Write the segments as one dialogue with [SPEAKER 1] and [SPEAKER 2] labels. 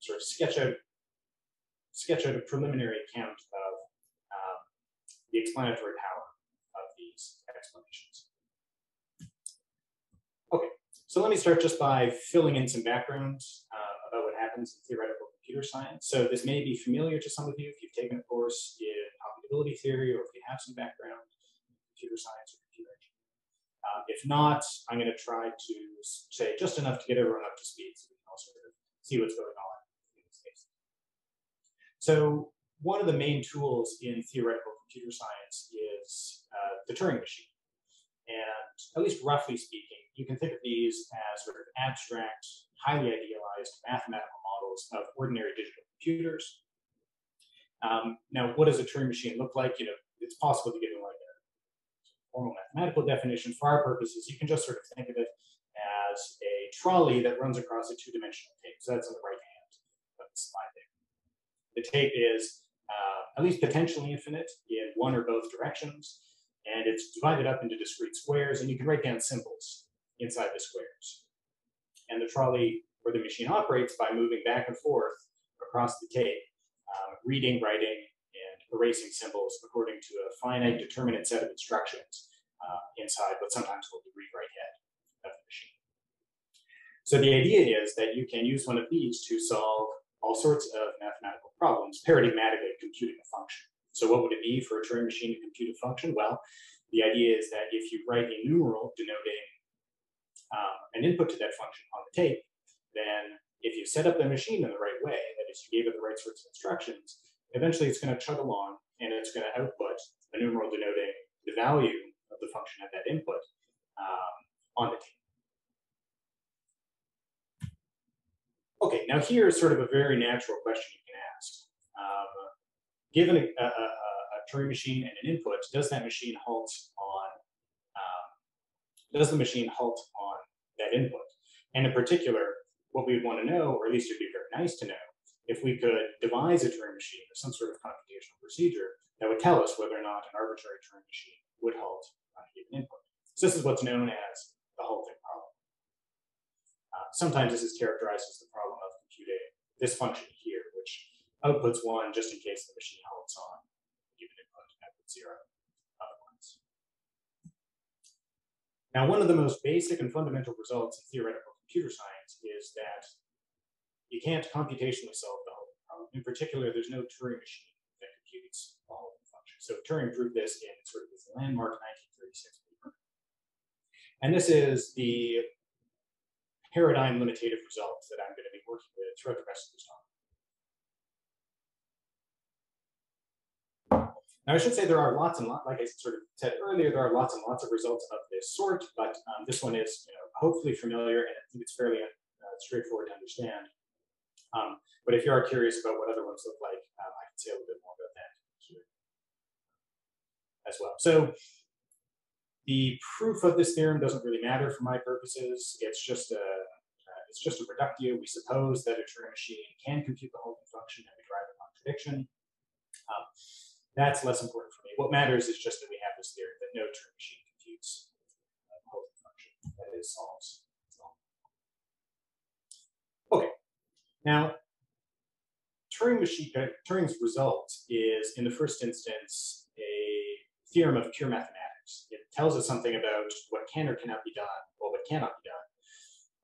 [SPEAKER 1] sort of sketch out a preliminary account of the explanatory power of these explanations. Okay, so let me start just by filling in some background about what happens in theoretical computer science. So this may be familiar to some of you if you've taken a course in computability theory or if you have some background in computer science or computer engineering. If not, I'm going to try to say just enough to get everyone up to speed so we can all sort of see what's going on in this case. So one of the main tools in theoretical computer science is the Turing machine. And at least roughly speaking, you can think of these as sort of abstract, highly idealized mathematical models of ordinary digital computers. Now, what does a Turing machine look like? You know, it's possible to give it like a formal mathematical definition. For our purposes, you can just sort of think of it as a trolley that runs across a two-dimensional tape. So that's on the right hand of the slide there. The tape is at least potentially infinite in one or both directions, and it's divided up into discrete squares, and you can write down symbols inside the squares. And the trolley or the machine operates by moving back and forth across the tape, reading, writing, and erasing symbols according to a finite determinate set of instructions inside what's sometimes called the read-write head of the machine. So the idea is that you can use one of these to solve all sorts of mathematical problems, paradigmatically computing a function. So what would it be for a Turing machine to compute a function? Well, the idea is that if you write a numeral denoting an input to that function on the tape, then if you set up the machine in the right way, that is, you gave it the right sorts of instructions, eventually it's going to chug along and it's going to output a numeral denoting the value of the function at that input on the tape. Okay, now here's sort of a very natural question you can ask. Given a Turing machine and an input, does that machine halt on? Does the machine halt on that input? And in particular, what we'd want to know, or at least it'd be very nice to know, if we could devise a Turing machine or some sort of computational procedure that would tell us whether or not an arbitrary Turing machine would halt on a given input. So this is what's known as the halting problem. Sometimes this is characterized as the problem of computing this function here, which outputs 1 just in case the machine halts on a given input, outputs 0 otherwise. Now, one of the most basic and fundamental results in theoretical computer science is that you can't computationally solve the halting problem. In particular, there's no Turing machine that computes the halting function. So Turing proved this in sort of his landmark 1936 paper. And this is the paradigm limitative results that I'm going to be working with throughout the rest of this talk. Now, I should say there are lots and lots, like I sort of said earlier, there are lots and lots of results of this sort, but this one is hopefully familiar, and I think it's fairly straightforward to understand. But if you are curious about what other ones look like, I can say a little bit more about that here as well. So the proof of this theorem doesn't really matter for my purposes. It's just a reductio. We suppose that a Turing machine can compute the halting function and we drive a contradiction. That's less important for me. What matters is just that we have this theory that no Turing machine computes the halting function, that is, solves. Okay, now Turing's result is, in the first instance, a theorem of pure mathematics. It tells us something about what can or cannot be done, or what cannot be done,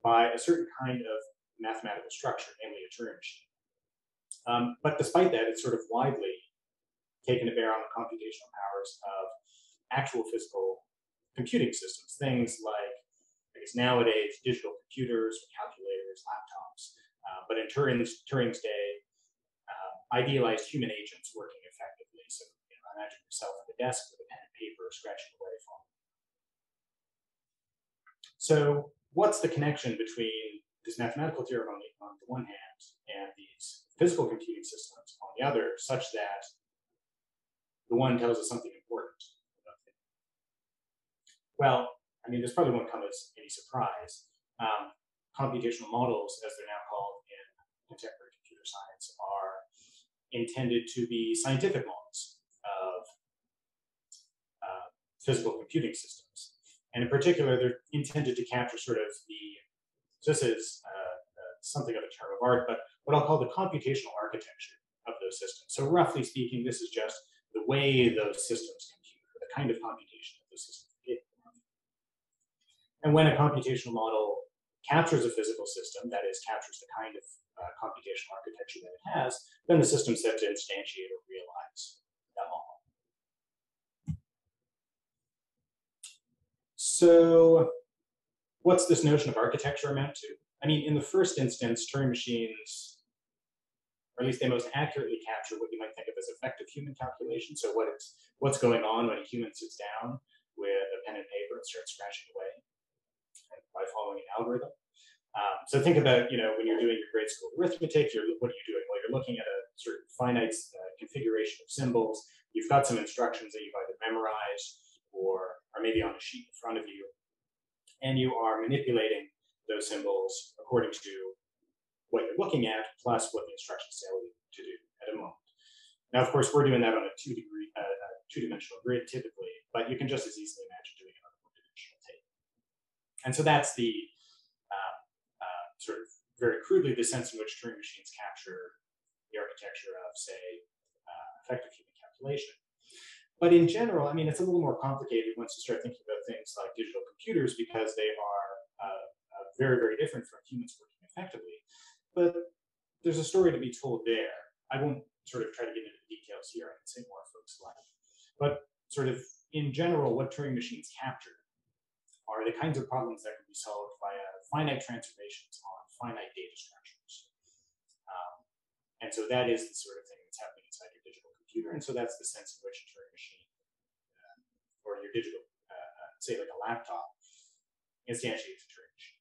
[SPEAKER 1] by a certain kind of mathematical structure, namely a Turing machine. But despite that, it's sort of widely taken to bear on the computational powers of actual physical computing systems, things like, I guess nowadays, digital computers, calculators, laptops. But in Turing's day, idealized human agents working effectively. So imagine yourself at the desk with a pen and paper scratching away from. So what's the connection between this mathematical theorem on the one hand and these physical computing systems on the other, such that the one tells us something important about it? Well, I mean, this probably won't come as any surprise. Computational models, as they're now called in contemporary computer science, are intended to be scientific models of physical computing systems. And in particular, they're intended to capture sort of the, so this is something of a term of art, but what I'll call the computational architecture of those systems. So roughly speaking, this is just the way those systems compute, or the kind of computation that those systems are capable of. And when a computational model captures a physical system, that is, captures the kind of computational architecture that it has, then the system's set to instantiate or realize that model. So what's this notion of architecture amount to? I mean, in the first instance, Turing machines, or at least they most accurately capture what you might think of as effective human calculation. So what's going on when a human sits down with a pen and paper and starts scratching away by following an algorithm. So think about, when you're doing your grade school arithmetic, what are you doing? Well, you're looking at a certain finite configuration of symbols. You've got some instructions that you've either memorized or are maybe on a sheet in front of you, and you are manipulating those symbols according to what you're looking at, plus what the instructions tell you to do at a moment. Now, of course, we're doing that on a two-dimensional grid typically, but you can just as easily imagine doing it on a one-dimensional tape. And so that's the sort of very crudely the sense in which Turing machines capture the architecture of, say, effective human calculation. But in general, I mean, it's a little more complicated once you start thinking about things like digital computers, because they are very, very different from humans working effectively. But there's a story to be told there. I won't sort of try to get into the details here. I can say more if folks like. But sort of in general, what Turing machines capture are the kinds of problems that can be solved via finite transformations on finite data structures. And so that is the sort of thing that's happening inside your digital computer. And so that's the sense in which a Turing machine or your digital, say like a laptop, instantiates a Turing machine.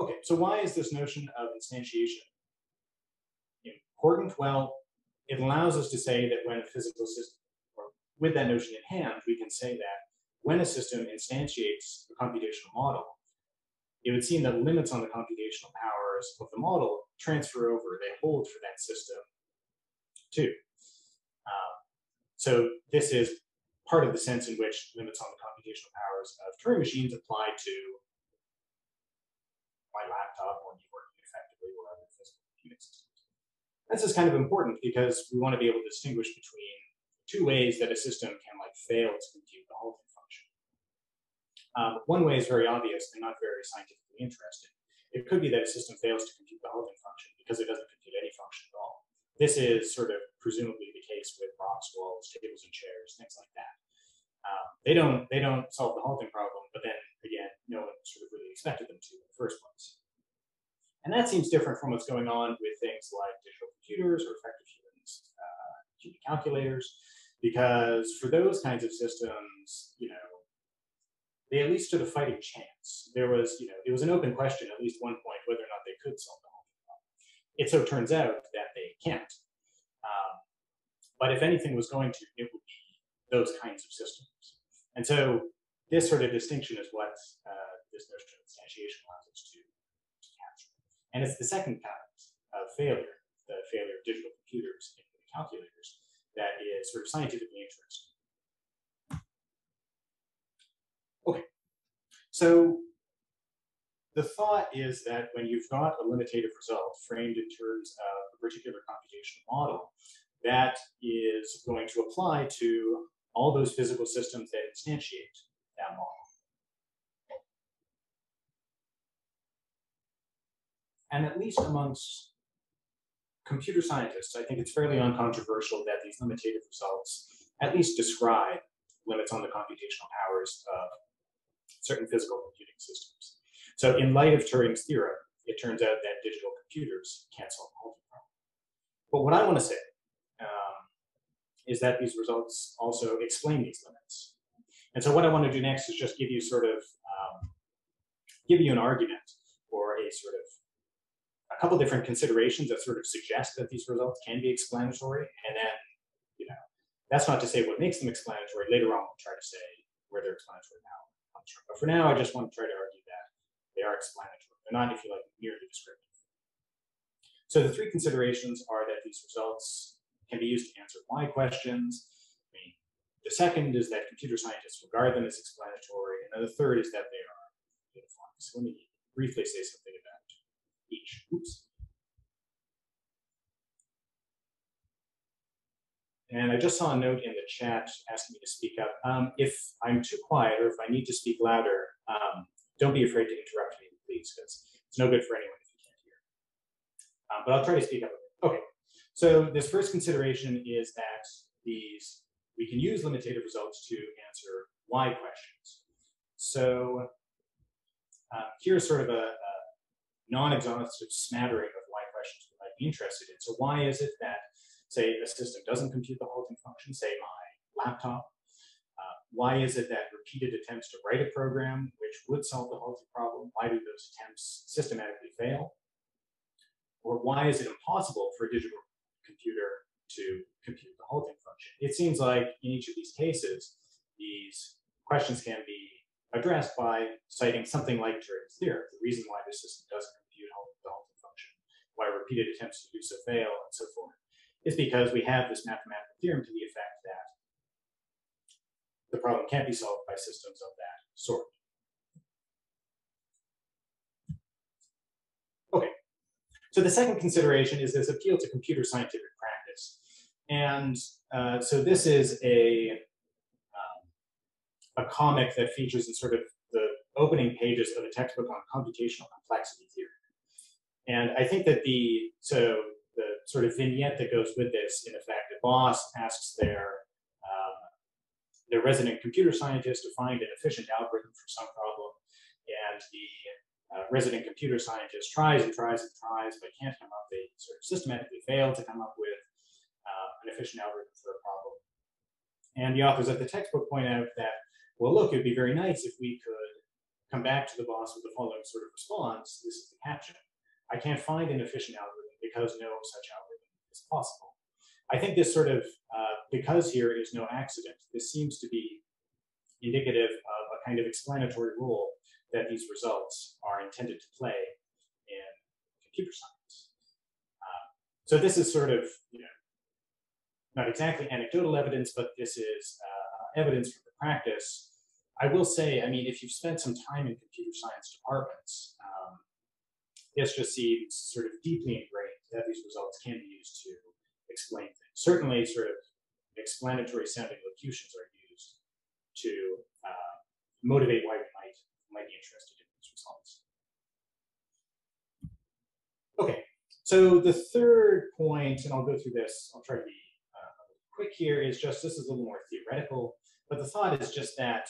[SPEAKER 1] Okay, so why is this notion of instantiation important? Well, it allows us to say that when a physical system, or with that notion in hand, we can say that when a system instantiates a computational model, it would seem that limits on the computational powers of the model transfer over, they hold for that system too. So this is part of the sense in which limits on the computational powers of Turing machines apply to my laptop or me working effectively or other physical computing systems. This is kind of important because we want to be able to distinguish between two ways that a system can fail to compute the halting function. One way is very obvious and not very scientifically interesting. It could be that a system fails to compute the halting function because it doesn't compute any function at all. This is sort of presumably the case with rocks, walls, tables, and chairs, things like that. They don't solve the halting problem, but then again, no one sort of really expected them to in the first place. And that seems different from what's going on with things like digital computers or effective humans, human calculators, because for those kinds of systems, they at least stood a fighting chance. There was, it was an open question at least one point whether or not they could solve the halting problem. It so turns out that they can't. But if anything was going to, it would be those kinds of systems. And so this sort of distinction is what this notion of instantiation allows us to capture. And it's the second kind of failure, the failure of digital computers and calculators, that is sort of scientifically interesting. Okay, so the thought is that when you've got a limitative result framed in terms of a particular computational model, that is going to apply to all those physical systems that instantiate that model. And at least amongst computer scientists, I think it's fairly uncontroversial that these limitative results at least describe limits on the computational powers of certain physical computing systems. So in light of Turing's theorem, it turns out that digital computers can't solve the halting problem. But what I want to say is that these results also explain these limits. And so what I want to do next is just give you sort of, give you an argument or a couple different considerations that sort of suggest that these results can be explanatory. And then, that's not to say what makes them explanatory. Later on, we'll try to say where they're explanatory now. But for now, I just want to try to argue that they are explanatory. They're not, if you like, merely descriptive. So the three considerations are that these results can be used to answer why questions. The second is that computer scientists regard them as explanatory. And then the third is that they are uniform. So let me briefly say something about each. Oops. And I just saw a note in the chat asking me to speak up. If I'm too quiet or if I need to speak louder, don't be afraid to interrupt me, please, because it's no good for anyone if you can't hear. But I'll try to speak up a bit. Okay, so this first consideration is that we can use limitative results to answer why questions. So here's sort of a non-exhaustive smattering of why questions we might be interested in. So why is it that, say, a system doesn't compute the halting function, say my laptop? Why is it that repeated attempts to write a program which would solve the halting problem, why do those attempts systematically fail? Or why is it impossible for a digital computer to compute the halting function? It seems like in each of these cases, these questions can be addressed by citing something like Turing's theorem, the reason why this system doesn't compute the halting function, why repeated attempts to do so fail, and so forth, is because we have this mathematical theorem to the effect that the problem can't be solved by systems of that sort. Okay, so the second consideration is this appeal to computer scientific practice. And so this is a comic that features in sort of the opening pages of a textbook on computational complexity theory. And I think that the sort of vignette that goes with this, in effect, the boss asks their resident computer scientist to find an efficient algorithm for some problem, and the resident computer scientist tries and tries and tries, but can't come up. They sort of systematically fail to come up with an efficient algorithm for a problem. And the authors of the textbook point out that, well, look, it'd be very nice if we could come back to the boss with the following sort of response. This is the caption. I can't find an efficient algorithm because no such algorithm is possible. I think this sort of, because here is no accident, this seems to be indicative of a kind of explanatory role that these results are intended to play in computer science. So this is sort of, not exactly anecdotal evidence, but this is evidence from the practice. I will say, I mean, if you've spent some time in computer science departments, this just seems sort of deeply ingrained that these results can be used to explain things. Certainly, sort of explanatory sounding locutions are used to motivate why we might be interested in these results. Okay, so the third point, and I'll go through this, I'll try to be quick here, is just, this is a little more theoretical, but the thought is just that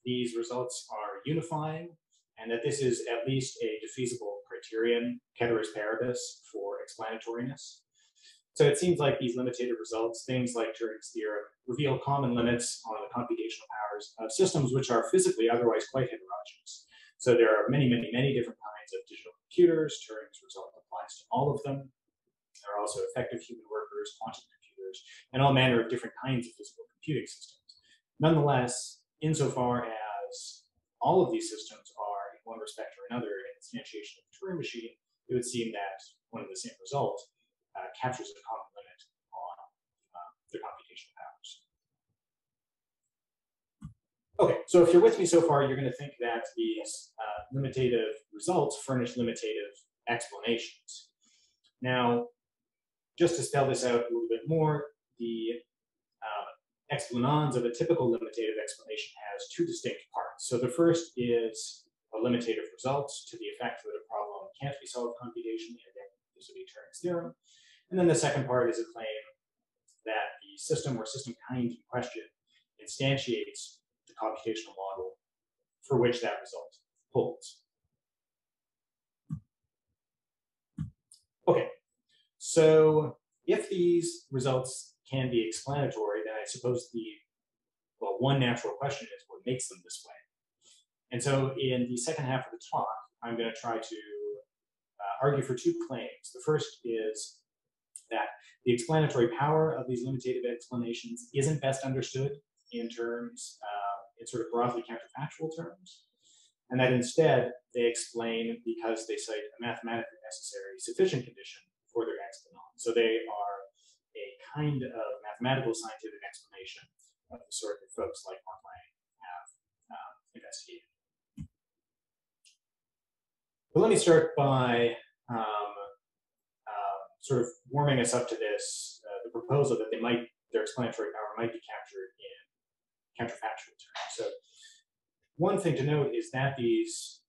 [SPEAKER 1] these results are unifying, and that this is at least a defeasible criterion, ceteris paribus, for explanatoriness. So it seems like these limitative results, things like Turing's theorem, reveal common limits on the computational powers of systems which are physically otherwise quite heterogeneous. So there are many, many, many different kinds of digital computers. Turing's result applies to all of them. There are also effective human workers, quantum computers, and all manner of different kinds of physical computing systems. Nonetheless, insofar as all of these systems are, in one respect or another, an instantiation of the Turing machine, it would seem that one of the same results captures a common limit on the computational powers. Okay, so if you're with me so far, you're going to think that these limitative results furnish limitative explanations. Now, just to spell this out a little bit more, the explanans of a typical limitative explanation has two distinct parts. So the first is a limitative result to the effect that a problem can't be solved computationally, and then this would be Turing's theorem. And then the second part is a claim that the system or system kind in question instantiates the computational model for which that result holds. Okay, so if these results can be explanatory, then I suppose one natural question is what makes them this way. And so in the second half of the talk, I'm going to try to argue for two claims. The first is that the explanatory power of these limitative explanations isn't best understood in terms, in sort of broadly counterfactual terms, and that instead they explain because they cite a mathematically necessary sufficient condition for their explanon. So they are a kind of mathematical scientific explanation of the sort that folks like Mark Lang have investigated. But let me start by sort of warming us up to this, the proposal that their explanatory power might be captured in counterfactual terms. So one thing to note is that these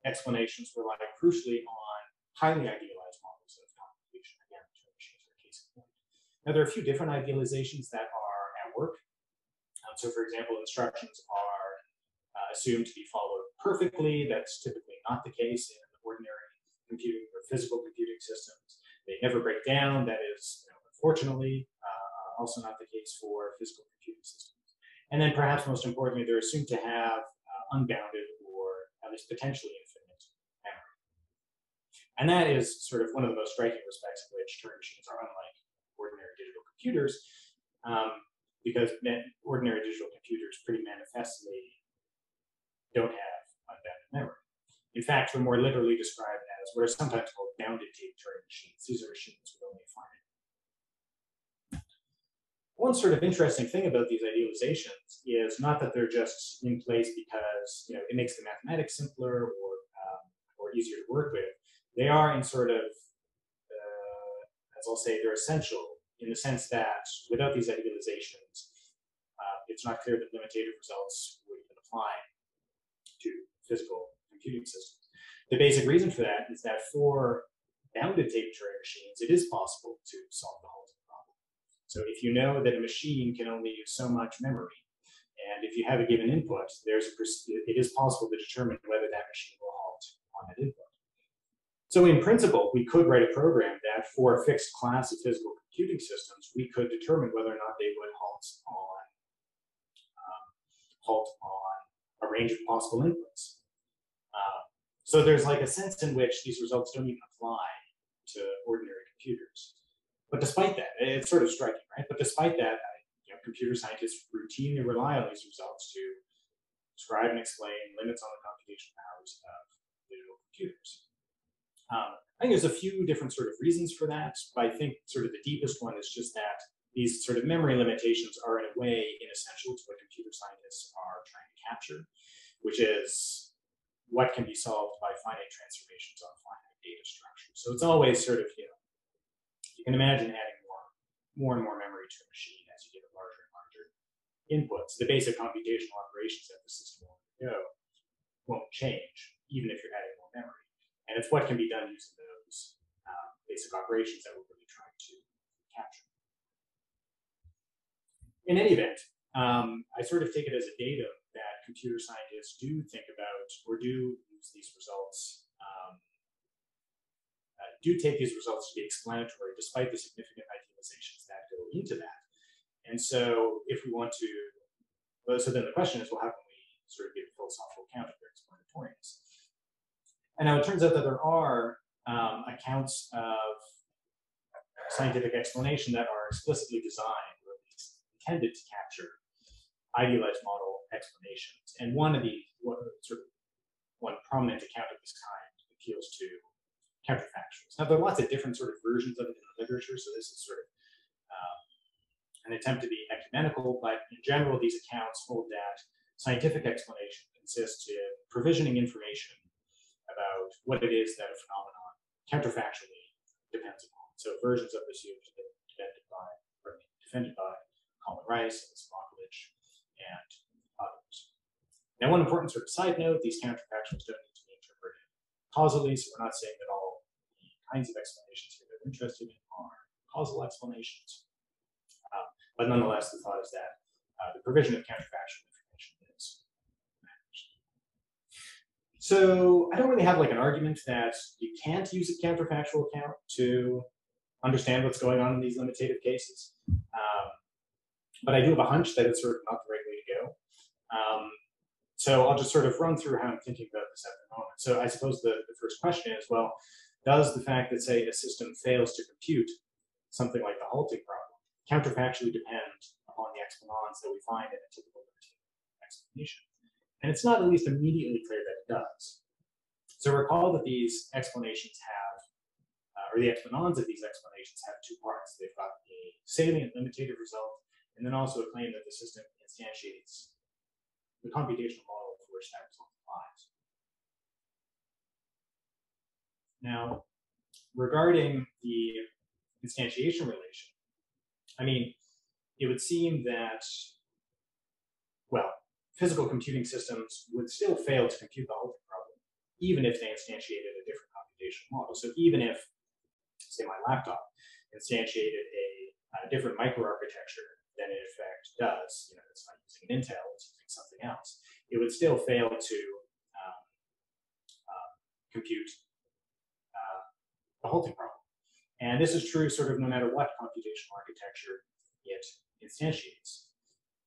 [SPEAKER 1] explanations rely crucially on highly idealized models of computation. Again, Turing machines are a case in point. Now, there are a few different idealizations that are at work. So, for example, instructions are assumed to be followed perfectly. That's typically not the case in ordinary computing or physical computing systems. They never break down. That is, unfortunately, also not the case for physical computing systems. And then perhaps most importantly, they're assumed to have unbounded or at least potentially infinite memory. And that is sort of one of the most striking respects of which Turing machines are unlike ordinary digital computers, because ordinary digital computers pretty manifestly don't have unbounded memory. In fact, they're more literally described as what are sometimes called bounded tape Turing machines. These are machines with only a finite. One sort of interesting thing about these idealizations is not that they're just in place because it makes the mathematics simpler or easier to work with. They are in sort of, as I'll say, they're essential in the sense that without these idealizations, it's not clear that limitative results would even apply to physical computing systems. The basic reason for that is that for bounded tape Turing machines, it is possible to solve the halting problem. So if you know that a machine can only use so much memory, and if you have a given input, it is possible to determine whether that machine will halt on that input. So in principle, we could write a program that for a fixed class of physical computing systems, we could determine whether or not they would halt on a range of possible inputs. So there's like a sense in which these results don't even apply to ordinary computers. But despite that, it's sort of striking, right? But despite that, computer scientists routinely rely on these results to describe and explain limits on the computational powers of digital computers. I think there's a few different sort of reasons for that, but I think sort of the deepest one is just that these sort of memory limitations are in a way inessential to what computer scientists are trying to capture, which is what can be solved by finite transformations on finite data structures. So it's always sort of, you can imagine adding more and more memory to a machine as you get larger and larger inputs. The basic computational operations that the system will go won't change, even if you're adding more memory. And it's what can be done using those basic operations that we're really trying to capture. In any event, I sort of take it as a datum that computer scientists do think about or do use these results, do take these results to be explanatory despite the significant idealizations that go into that. And so if we want to, so then the question is, well, how can we sort of give a philosophical account of their explanatoryness? And now it turns out that there are accounts of scientific explanation that are explicitly designed or at least intended to capture idealized model explanations. And one prominent account of this kind appeals to counterfactuals. Now, there are lots of different sort of versions of it in the literature, so this is sort of an attempt to be ecumenical, but in general, these accounts hold that scientific explanation consists in provisioning information about what it is that a phenomenon counterfactually depends upon. So versions of this use have been defended by Colin Rice and Smokovich and others. Now, one important sort of side note, these counterfactuals don't need to be interpreted causally, so we're not saying that all the kinds of explanations here that we're interested in are causal explanations. But nonetheless, the thought is that the provision of counterfactual information is managed. So I don't really have like an argument that you can't use a counterfactual account to understand what's going on in these limitative cases. But I do have a hunch that it's sort of not the right way to go. So I'll just sort of run through how I'm thinking about this at the moment. So I suppose the first question is, well, does the fact that, say, a system fails to compute something like the halting problem counterfactually depend upon the exponents that we find in a typical explanation? And it's not at least immediately clear that it does. So recall that these explanations have, or the exponents of these explanations have two parts. They've got a salient limitative result, and then also a claim that the system instantiates the computational model for which that result applies. Now, regarding the instantiation relation, I mean, it would seem that, well, physical computing systems would still fail to compute the halting problem, even if they instantiated a different computational model. So even if, say, my laptop instantiated a different microarchitecture than it in fact does, it's not using an Intel, it's using something else, it would still fail to compute the halting problem. And this is true sort of no matter what computational architecture it instantiates.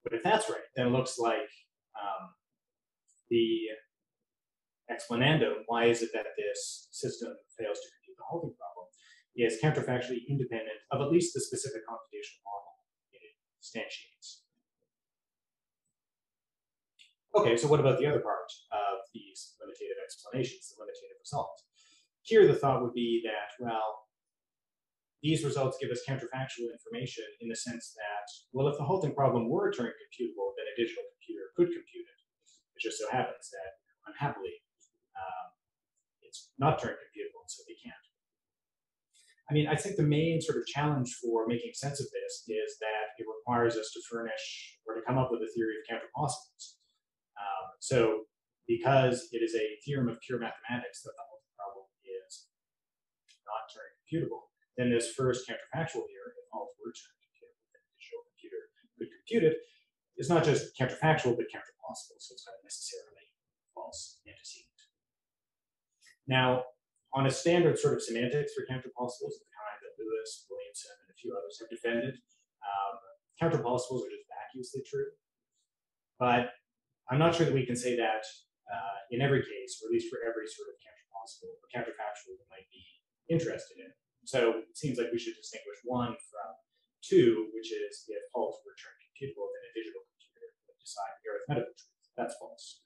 [SPEAKER 1] But if that's right, then it looks like the explanandum, why is it that this system fails to compute the halting problem, is counterfactually independent of at least the specific computational model it instantiates. Okay, so what about the other part of these limitative explanations, the limitative result? Here the thought would be that, well, these results give us counterfactual information in the sense that, well, if the halting problem were Turing computable, then a digital computer could compute it. It just so happens that, unhappily, it's not Turing computable, so they can't. I mean, I think the main sort of challenge for making sense of this is that it requires us to furnish or to come up with a theory of counterpossibles. So because it is a theorem of pure mathematics that the halting problem is not Turing computable, then this first counterfactual here, if all were Turing computable, then a digital computer could compute it, is not just counterfactual, but counterpossible, so it's not necessarily false antecedent. Now, on a standard sort of semantics for counterpossibles, the kind that Lewis, Williamson, and a few others have defended, counterpossibles are just vacuously true. But I'm not sure that we can say that in every case, or at least for every sort of counterpossible or counterfactual we might be interested in. So it seems like we should distinguish one from two, which is if halts were Turing computable, then a digital computer would decide the arithmetical truth. That's false.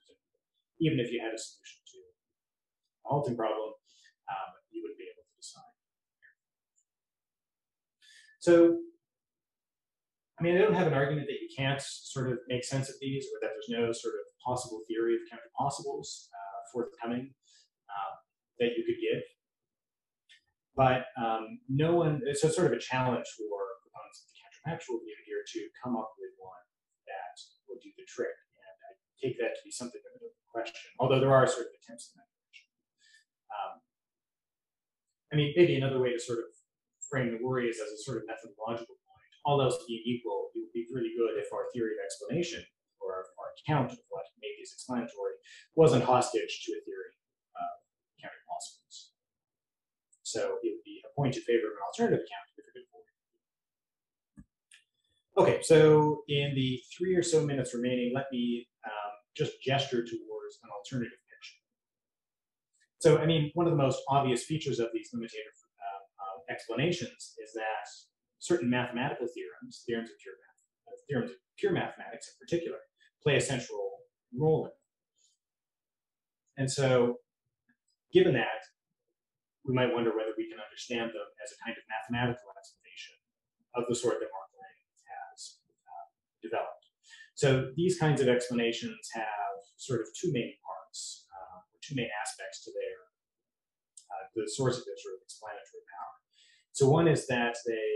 [SPEAKER 1] Even if you had a solution to the halting problem, you wouldn't be able to decide. So, I mean, I don't have an argument that you can't sort of make sense of these, or that there's no sort of possible theory of counterpossibles forthcoming that you could give. But no one, so it's sort of a challenge for proponents of the counterfactual view here to come up with one that will do the trick. And I take that to be something of an open question, although there are sort of attempts in that direction. I mean, maybe another way to sort of frame the worry is as a sort of methodological point. All else being equal, it would be really good if our theory of explanation, or our account of what maybe is explanatory, wasn't hostage to a theory of counterpossibles. So it would be a point in favor of an alternative account if it could avoid it. Okay, so in the 3 or so minutes remaining, let me just gesture towards an alternative picture. So, I mean, one of the most obvious features of these limitative explanations is that certain mathematical theorems, theorems of pure mathematics in particular, play a central role in it. And so, given that, we might wonder whether we can understand them as a kind of mathematical explanation of the sort that Mark Lang has developed. So these kinds of explanations have sort of two main parts, two main aspects to their, the source of their sort of explanatory power. So one is that they,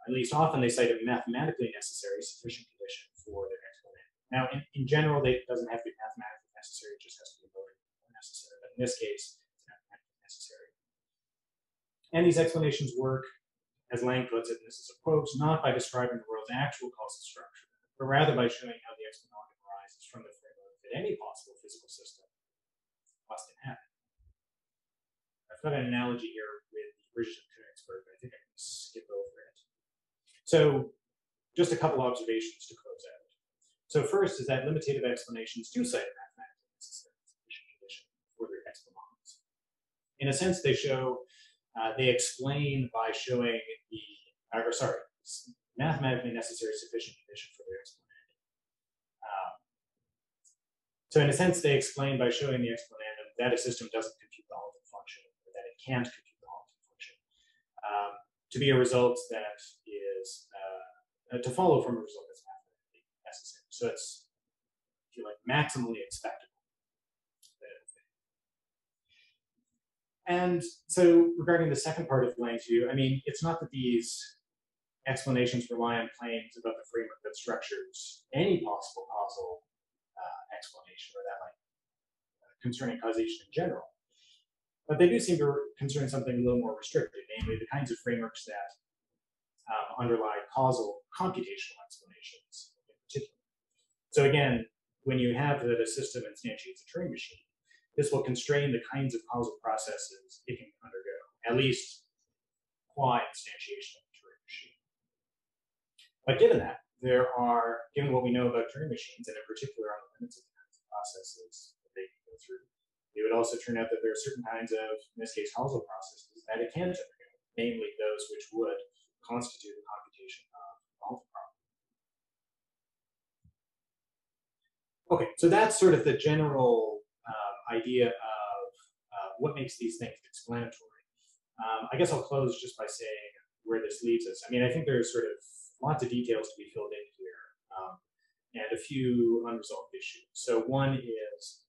[SPEAKER 1] at least often they cite a mathematically necessary sufficient condition for their explanation. Now, in general, it doesn't have to be mathematically necessary, it just has to be logically necessary. But in this case, it's mathematically necessary. And these explanations work, as Lang puts it, and this is a quote, not by describing the world's actual causal structure, but rather by showing how the explanandum arises from the framework that any possible physical system must inhabit. I've got an analogy here with the bridges of Königsberg, but I think I can skip over it. So, just a couple observations to close out. So first is that limitative explanations do cite a mathematically necessary sufficient condition for their explanandums. In a sense, they show, they explain by showing the, mathematically necessary sufficient condition for their explanandum. So in a sense, they explain by showing the explanandum that a system doesn't compute the halting function, or that it can't compute the halting function, to be a result that is, to follow from a result that's mathematically necessary. So it's, if you like, maximally expectable. And so regarding the second part of Lang's view, I mean, it's not that these explanations rely on claims about the framework that structures any possible causal explanation, or that like concerning causation in general. But they do seem to concern something a little more restricted, namely the kinds of frameworks that underlie causal computational explanations in particular. So again, when you have that a system instantiates a Turing machine, this will constrain the kinds of causal processes it can undergo, at least qua instantiation of the Turing machine. But given that, given what we know about Turing machines, and in particular on the limits of the kinds of processes that they can go through, it would also turn out that there are certain kinds of, in this case, causal processes that it can't undergo, namely those which would constitute the computation of the multi-problem. Okay, so that's sort of the general idea of what makes these things explanatory. I guess I'll close just by saying where this leaves us. I mean, I think there's sort of lots of details to be filled in here, and a few unresolved issues. So one is,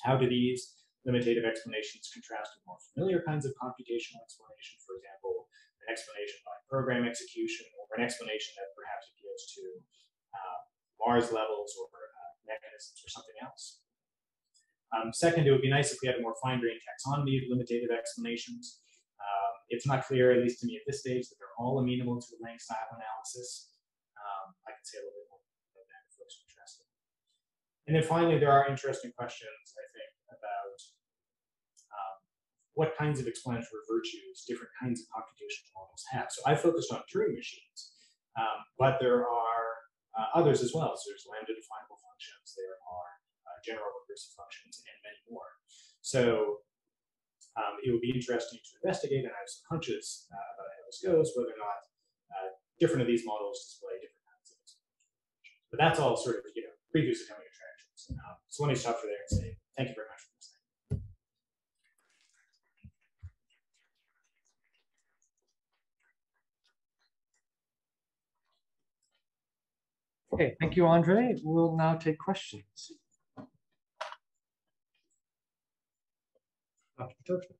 [SPEAKER 1] how do these limitative explanations contrast with more familiar kinds of computational explanation, for example, an explanation by program execution, or an explanation that perhaps appeals to Mars levels or mechanisms or something else. Second, it would be nice if we had a more fine-grained taxonomy of limitative explanations. It's not clear, at least to me at this stage, that they're all amenable to the Lang style analysis. I can say a little bit more about that if folks are interested. And then finally, there are interesting questions, I think, about what kinds of explanatory virtues different kinds of computational models have. So I focused on Turing machines, but there are others as well. So there's lambda definable functions, there are general recursive functions, and many more. So it would be interesting to investigate, and I have some hunches about how this goes, whether or not different of these models display different kinds of explanations. But that's all sort of, previews of coming attractions. So let me stop for there and say thank you very much for listening.
[SPEAKER 2] Okay, thank you, Andre. We'll now take questions. Dr. Toshman.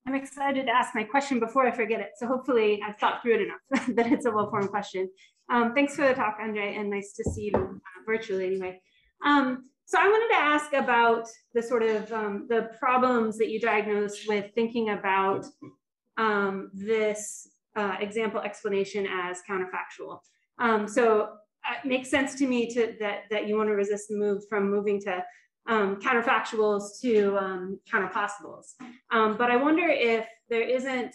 [SPEAKER 3] I'm excited to ask my question before I forget it. So hopefully I've thought through it enough that it's a well-formed question. Thanks for the talk, Andre, and nice to see you virtually anyway. So I wanted to ask about the sort of the problems that you diagnosed with thinking about this example explanation as counterfactual. So it makes sense to me that you want to resist the move from moving to counterfactuals to counterpossibles. But I wonder if there isn't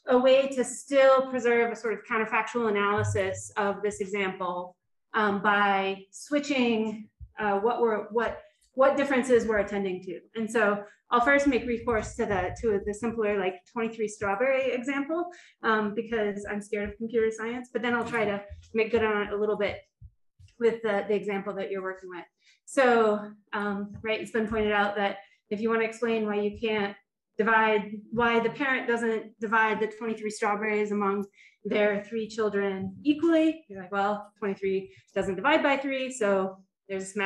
[SPEAKER 3] a way to still preserve a sort of counterfactual analysis of this example by switching what differences we're attending to. And so I'll first make recourse to the simpler like 23 strawberry example because I'm scared of computer science, but then I'll try to make good on it a little bit with the example that you're working with. So, right, it's been pointed out that if you want to explain why you can't why the parent doesn't divide the 23 strawberries among their 3 children equally, you're like, well, 23 doesn't divide by 3, so there's this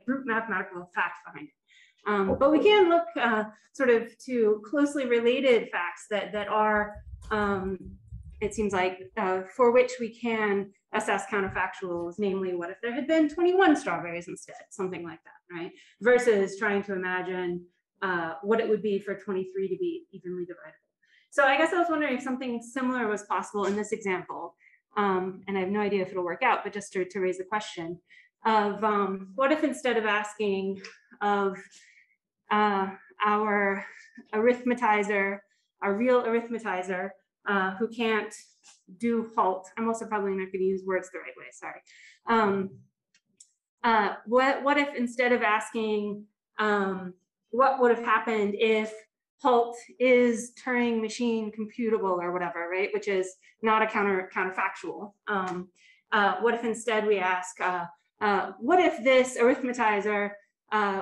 [SPEAKER 3] brute mathematical fact behind it. But we can look sort of to closely related facts that are, it seems like, for which we can assess counterfactuals, namely, what if there had been 21 strawberries instead, something like that, right? Versus trying to imagine what it would be for 23 to be evenly dividable. So I guess I was wondering if something similar was possible in this example, and I have no idea if it'll work out, but just to raise the question of what if instead of asking of our arithmetizer, our real arithmetizer, who can't do halt. I'm also probably not going to use words the right way, sorry. What if instead of asking what would have happened if halt is Turing machine computable or whatever, right, which is not a counterfactual. What if instead we ask, what if this arithmetizer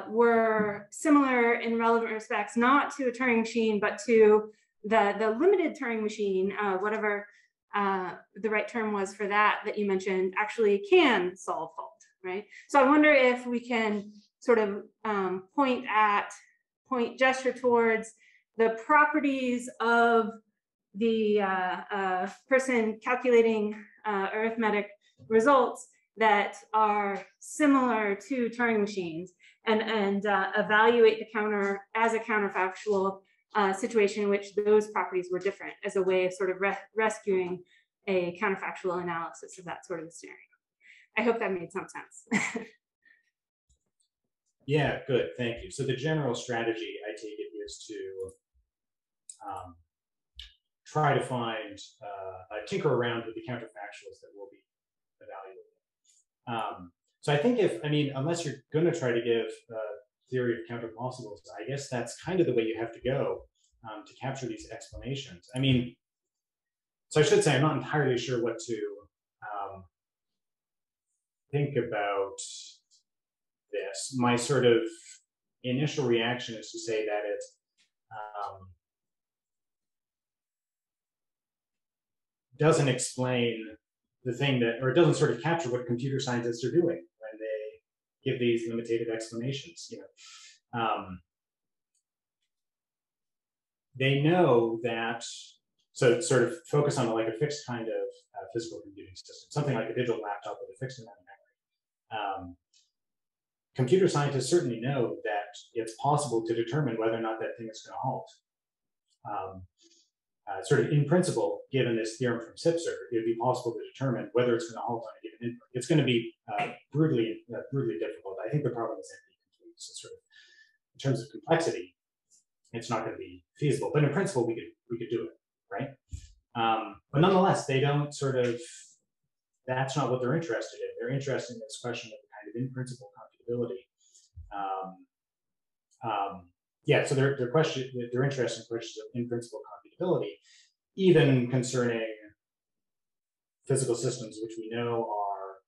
[SPEAKER 3] were similar in relevant respects, not to a Turing machine, but to the limited Turing machine, whatever the right term was for that you mentioned, actually can solve fault, right? So I wonder if we can sort of gesture towards the properties of the person calculating arithmetic results that are similar to Turing machines, and evaluate the counter as a counterfactual situation in which those properties were different, as a way of sort of rescuing a counterfactual analysis of that sort of a scenario. I hope that made some sense.
[SPEAKER 1] Yeah, good, thank you. So the general strategy, I take it, is to try to find, tinker around with the counterfactuals that will be evaluated. So I think unless you're going to try to give a theory of counterpossibles, I guess that's kind of the way you have to go to capture these explanations. I mean, so I should say I'm not entirely sure what to think about this. My sort of initial reaction is to say that it doesn't explain the thing that, or it doesn't sort of capture what computer scientists are doing when they give these limitative explanations. They know that, so sort of focus on like a fixed kind of physical computing system, something like a digital laptop with a fixed amount of memory. Computer scientists certainly know that it's possible to determine whether or not that thing is going to halt. Sort of in principle, given this theorem from Sipser, it would be possible to determine whether it's going to halt on a given input. It's going to be brutally difficult. I think the problem is incomplete. So sort of in terms of complexity, it's not going to be feasible. But in principle, we could do it, right? But nonetheless, they don't sort of. That's not what they're interested in. They're interested in this question of the kind of in principle computability. Yeah, so they're interested in questions of in principle computability, even concerning physical systems which we know are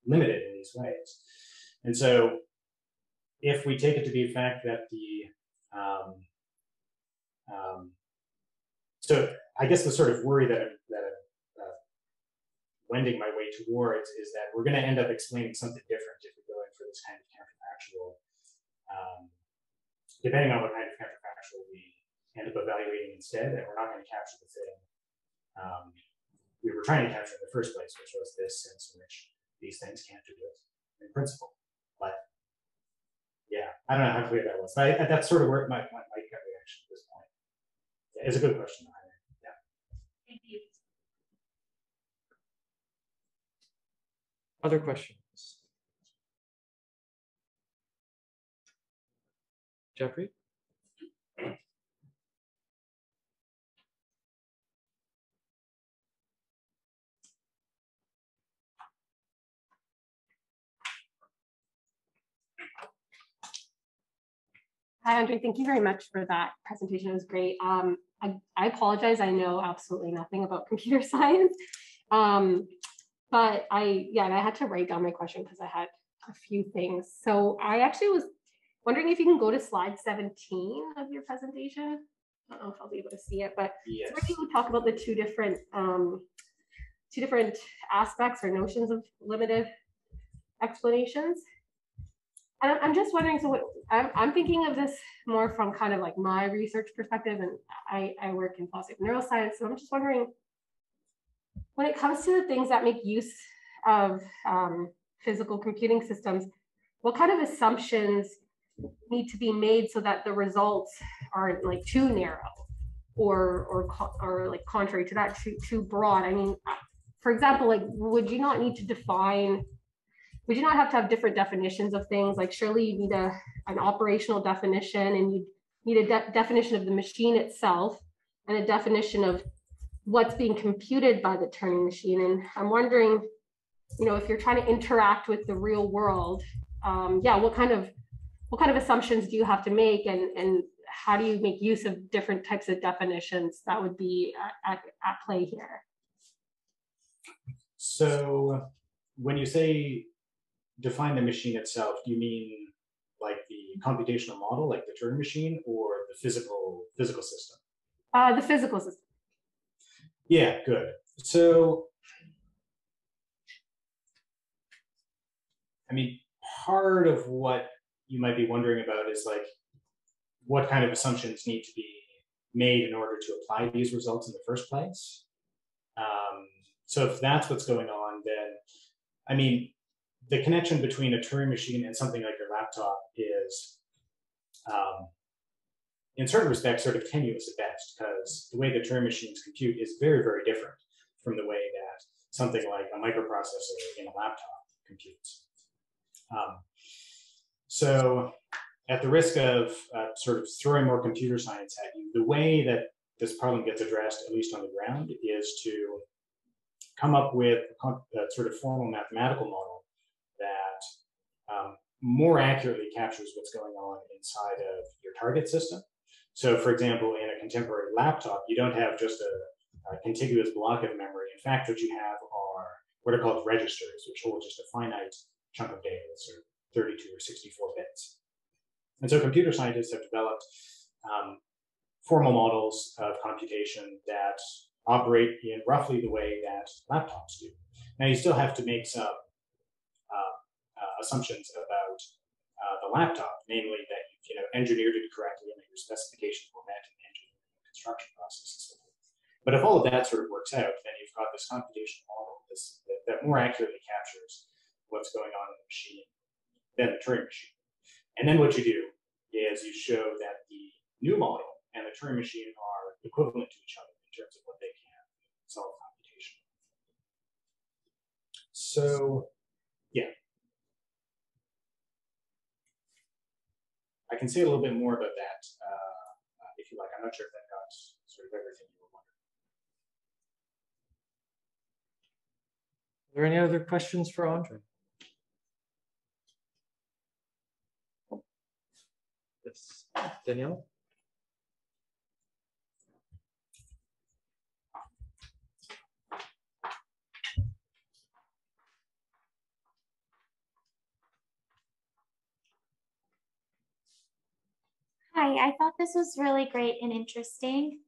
[SPEAKER 1] limited in these ways. And so if we take it to be a fact that so I guess the sort of worry that I'm wending my way towards is that we're going to end up explaining something different if we go in for this kind of counterfactual. Depending on what kind of counterfactual we end up evaluating instead, and we're not going to capture the thing we were trying to capture in the first place, which was this sense in which these things can't do it in principle. But yeah, I don't know how clear that was. But that's sort of where my gut reaction at this point. Yeah, it's a good question. Yeah.
[SPEAKER 3] Thank you.
[SPEAKER 2] Other questions? Jeffrey?
[SPEAKER 4] Hi, Andre. Thank you very much for that presentation. It was great. I apologize. I know absolutely nothing about computer science. But I had to write down my question because I had a few things. So I actually was wondering if you can go to slide 17 of your presentation. I don't know if I'll be able to see it, but
[SPEAKER 1] yes.
[SPEAKER 4] Where you would talk about the two different aspects or notions of limited explanations. And I'm just wondering, so what I'm thinking of this more from kind of like my research perspective, and I work in philosophy of neuroscience. So I'm just wondering, when it comes to the things that make use of physical computing systems, what kind of assumptions need to be made so that the results aren't like too narrow or like contrary to that, too broad? I mean, for example, like would you not have to have different definitions of things? Like surely you need an operational definition, and you need a definition of the machine itself and a definition of what's being computed by the Turing machine. And I'm wondering, if you're trying to interact with the real world, what kind of assumptions do you have to make, and how do you make use of different types of definitions that would be at play here?
[SPEAKER 1] So when you say define the machine itself, do you mean like the computational model, like the Turing machine, or the physical system?
[SPEAKER 4] The physical system.
[SPEAKER 1] Yeah, good. So mean, part of what you might be wondering about is like, what kind of assumptions need to be made in order to apply these results in the first place. So if that's what's going on, then, I mean, the connection between a Turing machine and something like your laptop is, in certain respects, sort of tenuous at best, because the way that Turing machines compute is very, very different from the way that something like a microprocessor in a laptop computes. So at the risk of sort of throwing more computer science at you, the way that this problem gets addressed, at least on the ground, is to come up with a sort of formal mathematical model that more accurately captures what's going on inside of your target system. So for example, in a contemporary laptop, you don't have just a contiguous block of memory. In fact, what you have are what are called registers, which hold just a finite chunk of data, so 32 or 64 bits. And so computer scientists have developed formal models of computation that operate in roughly the way that laptops do. Now, you still have to make some assumptions about the laptop, namely that you engineered it correctly and that your specifications were met in the engineering and construction process and so forth. But if all of that sort of works out, then you've got this computational model that more accurately captures what's going on in the machine than the Turing machine. And then what you do is you show that the new model and the Turing machine are equivalent to each other in terms of what they can solve computation. So, yeah. I can say a little bit more about that if you like. I'm not sure if that got sort of everything you were wondering.
[SPEAKER 2] Are there any other questions for Andre? Yes, Danielle?
[SPEAKER 5] Hi, I thought this was really great and interesting.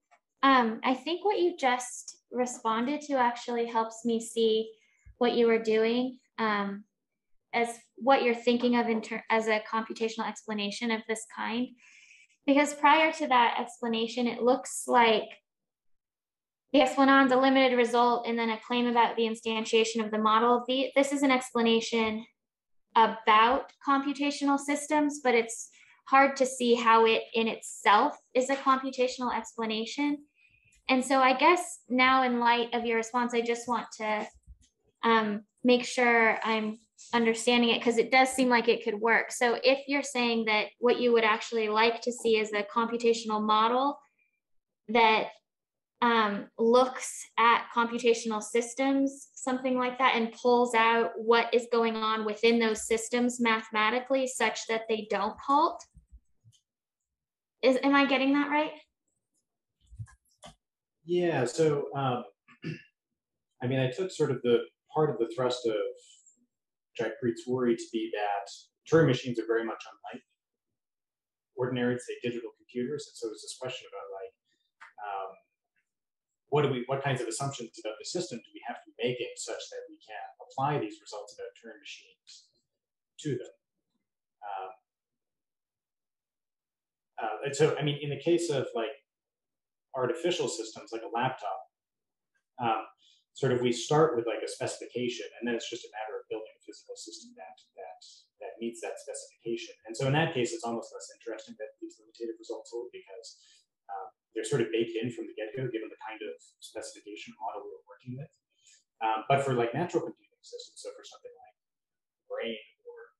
[SPEAKER 5] I think what you just responded to actually helps me see what you were doing as what you're thinking of as a computational explanation of this kind. Because prior to that explanation, it looks like the explanand's a limited result and then a claim about the instantiation of the model. This is an explanation about computational systems, but it's hard to see how it in itself is a computational explanation. And so I guess now, in light of your response, I just want to make sure I'm understanding it, because it does seem like it could work. So if you're saying that what you would actually like to see is a computational model that looks at computational systems, something like that, and pulls out what is going on within those systems mathematically such that they don't halt. Am I getting that right?
[SPEAKER 1] Yeah, so I mean, I took sort of the part of the thrust of Jagpreet's worry to be that Turing machines are very much unlike ordinary, say, digital computers. And so it's this question about like, what kinds of assumptions about the system do we have to be making such that we can apply these results about Turing machines to them? And so, I mean, in the case of like artificial systems, like a laptop, sort of we start with like a specification, and then it's just a matter of building a physical system that meets that specification. And so in that case, it's almost less interesting that these limitative results hold, because they're sort of baked in from the get-go, given the kind of specification model we're working with. But for like natural computing systems, so for something like brain or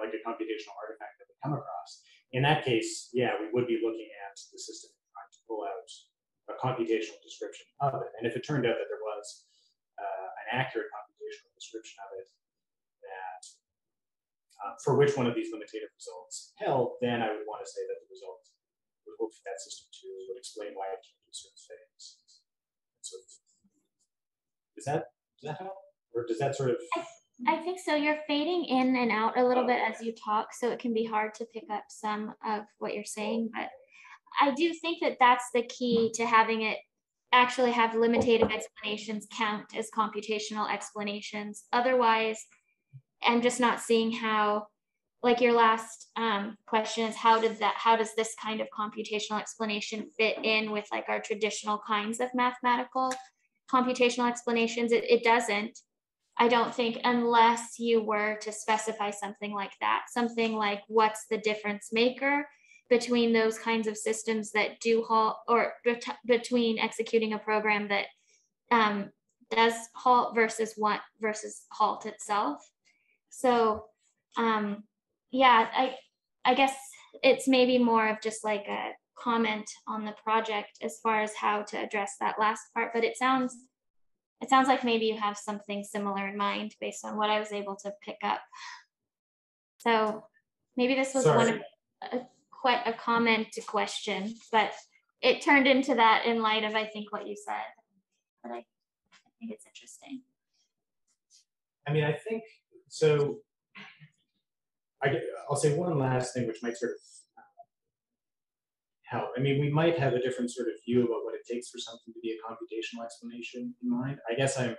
[SPEAKER 1] like a computational artifact that we come across, in that case, yeah, we would be looking at the system trying to pull out a computational description of it. And if it turned out that there was an accurate computational description of it that for which one of these limitative results held, then I would want to say that the result would look for that system too, would explain why it can do certain things. So does that help? Or does that sort of...
[SPEAKER 5] I think so. You're fading in and out a little bit as you talk, so it can be hard to pick up some of what you're saying. But I do think that that's the key to having it actually have limitative explanations count as computational explanations. Otherwise, I'm just not seeing how, like your last question is how does this kind of computational explanation fit in with like our traditional kinds of mathematical computational explanations? It doesn't. I don't think, unless you were to specify something like that, something like what's the difference maker between those kinds of systems that do halt, or between executing a program that does halt versus halt itself. So yeah, I guess it's maybe more of just like a comment on the project as far as how to address that last part, but it sounds like maybe you have something similar in mind based on what I was able to pick up. So maybe this was quite a comment to question, but it turned into that in light of, I think, what you said. But I think it's interesting.
[SPEAKER 1] I mean, I think, so I'll say one last thing, which might sort of help. I mean, we might have a different sort of view about what it takes for something to be a computational explanation in mind. I guess I'm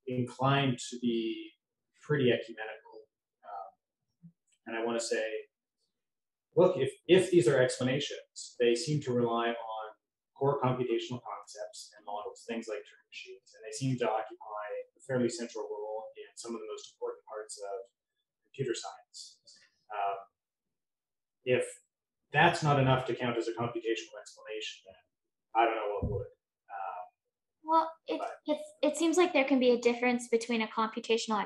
[SPEAKER 1] inclined to be pretty ecumenical. And I want to say, look, if these are explanations, they seem to rely on core computational concepts and models, things like Turing machines, and they seem to occupy a fairly central role in some of the most important parts of computer science. If that's not enough to count as a computational explanation, then I don't know what would.
[SPEAKER 5] Well, it seems like there can be a difference between a computational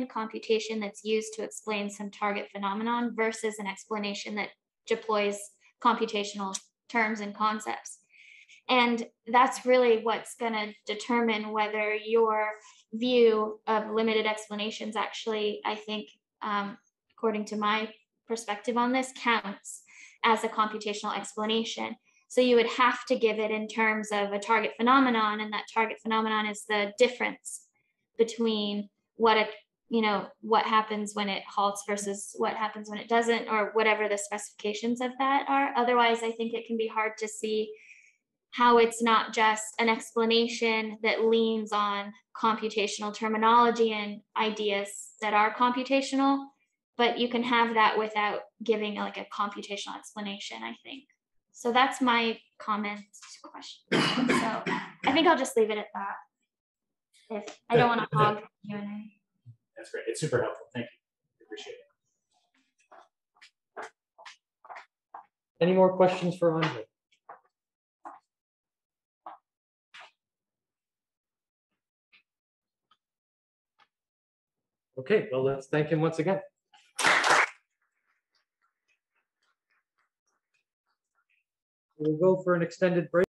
[SPEAKER 5] computation that's used to explain some target phenomenon, versus an explanation that deploys computational terms and concepts. And that's really what's going to determine whether your view of limited explanations actually, I think, according to my perspective on this, counts as a computational explanation. So you would have to give it in terms of a target phenomenon, and that target phenomenon is the difference between what happens when it halts versus what happens when it doesn't, or whatever the specifications of that are. Otherwise, I think it can be hard to see how it's not just an explanation that leans on computational terminology and ideas that are computational, but you can have that without giving like a computational explanation, I think. So that's my comment to question. So I think I'll just leave it at that. If I don't want to hog Q&A.
[SPEAKER 1] That's great. It's super helpful. Thank you. Appreciate it.
[SPEAKER 2] Any more questions for Andre? Okay, well, let's thank him once again. We'll go for an extended break.